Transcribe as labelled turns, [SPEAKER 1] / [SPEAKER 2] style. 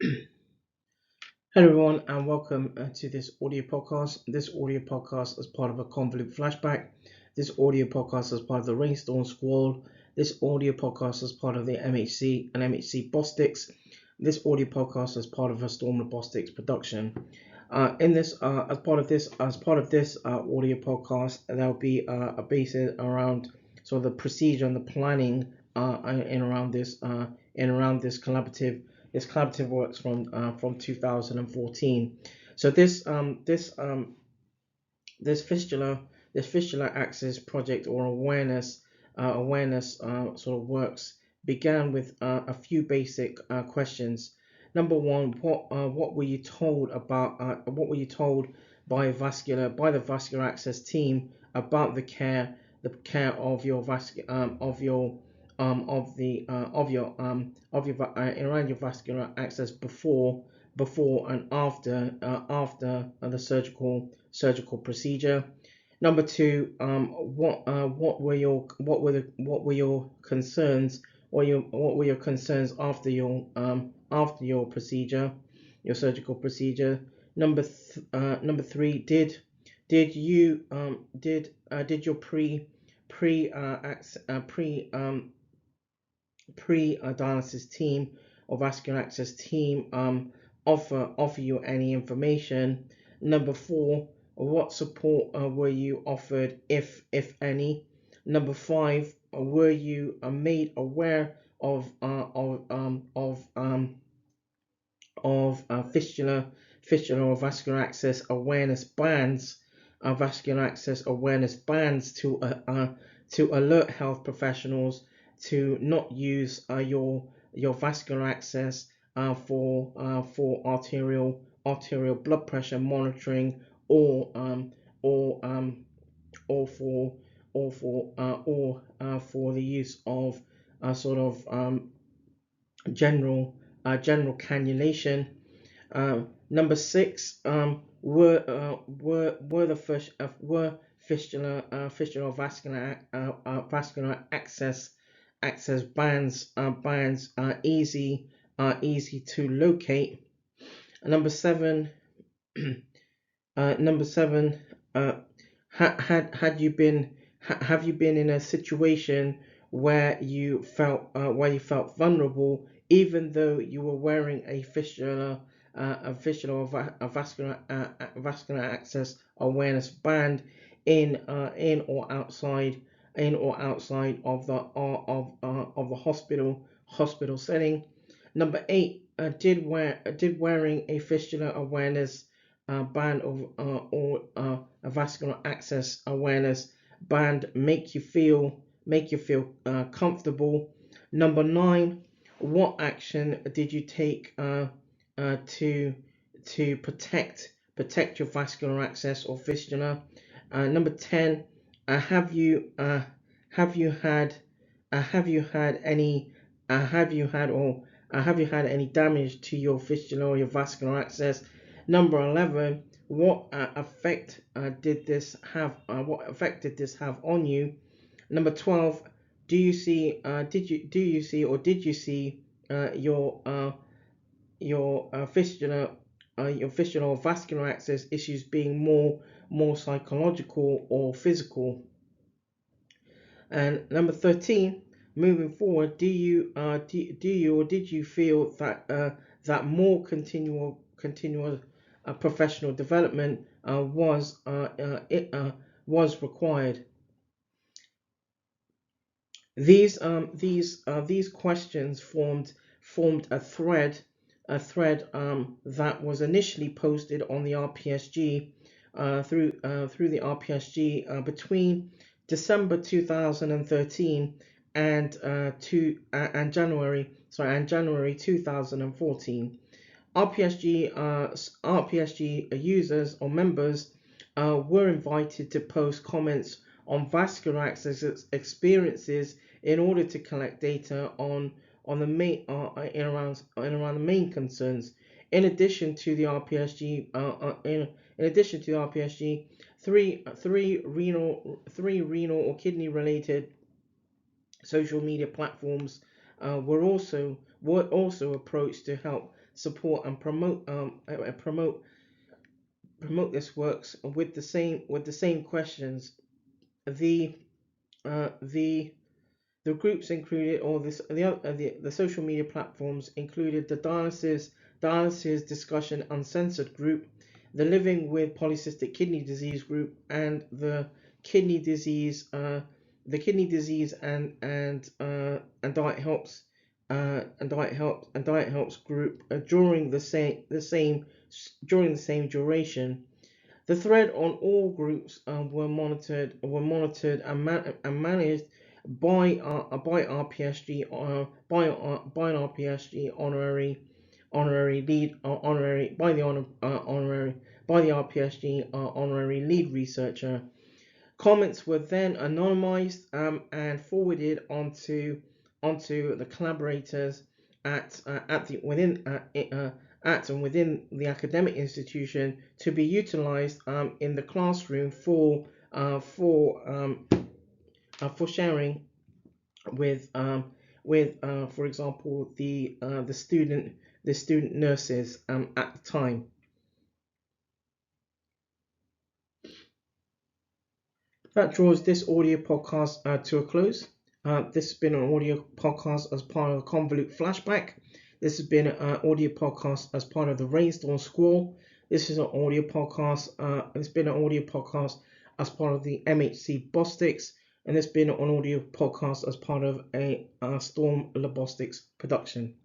[SPEAKER 1] Hello, everyone, and welcome to this audio podcast. This audio podcast is part of a Convolute FlashBack. This audio podcast is part of the RainZtorm Squal. This audio podcast is part of the MHC and MHC Bostics. This audio podcast is part of a Storm Bostics production. As part of this audio podcast, there'll be a basis around sort of the procedure and the planning in around this collaborative works from 2014. So this fistula access project or awareness sort of works began with a few basic questions. Number one, what were you told by the vascular access team about the care of your around your vascular access before and after the surgical procedure. Number two, what were your concerns, what were your concerns after your procedure, your surgical procedure? Number three, did your pre-dialysis team or vascular access team offer you any information? Number four, what support were you offered, if any? Number five, were you made aware of fistula or vascular access awareness bands, to alert health professionals to not use your vascular access for arterial blood pressure monitoring or for the use of general cannulation. Number six, were the first were fistula vascular access bands easy to locate. Number seven, had you been have you been in a situation where you felt vulnerable, even though you were wearing a vascular access awareness band in or outside of the hospital setting? Number eight, did wearing a fistula awareness band or a vascular access awareness band make you feel comfortable? Number nine, what action did you take to protect your vascular access or fistula? Number 10, have you had any damage to your fistula or your vascular access? Number 11, what effect did this have on you? Number 12, did you see your fistula or vascular access issues being more psychological or physical? And number 13, moving forward, did you feel that more continual professional development was required? These questions formed a thread that was initially posted on the RPSG through the RPSG between December 2013 and January 2014. RPSG users or members were invited to post comments on vascular access experiences in order to collect data on the main around the main concerns. In addition to the RPSG, three renal or kidney related social media platforms were also approached to help support and promote this works with the same questions. The the groups included, or the social media platforms included the dialysis discussion uncensored group, the living with polycystic kidney disease group, and the kidney disease and diet helps group during the same duration. The thread on all groups were monitored and managed by RPSG by an RPSG honorary lead honorary by the honorary by the RPSG honorary lead researcher. Comments were then anonymized and forwarded onto the collaborators at and within the academic institution to be utilized in the classroom for sharing with for example the student nurses at the time. That draws this audio podcast to a close. This has been an audio podcast as part of the Convolute Flashback. This has been an audio podcast as part of the RainZtorm Squal. This is an audio podcast. It's been an audio podcast as part of the MHC Bostics, and it's been an audio podcast as part of a Storm Lobostics production.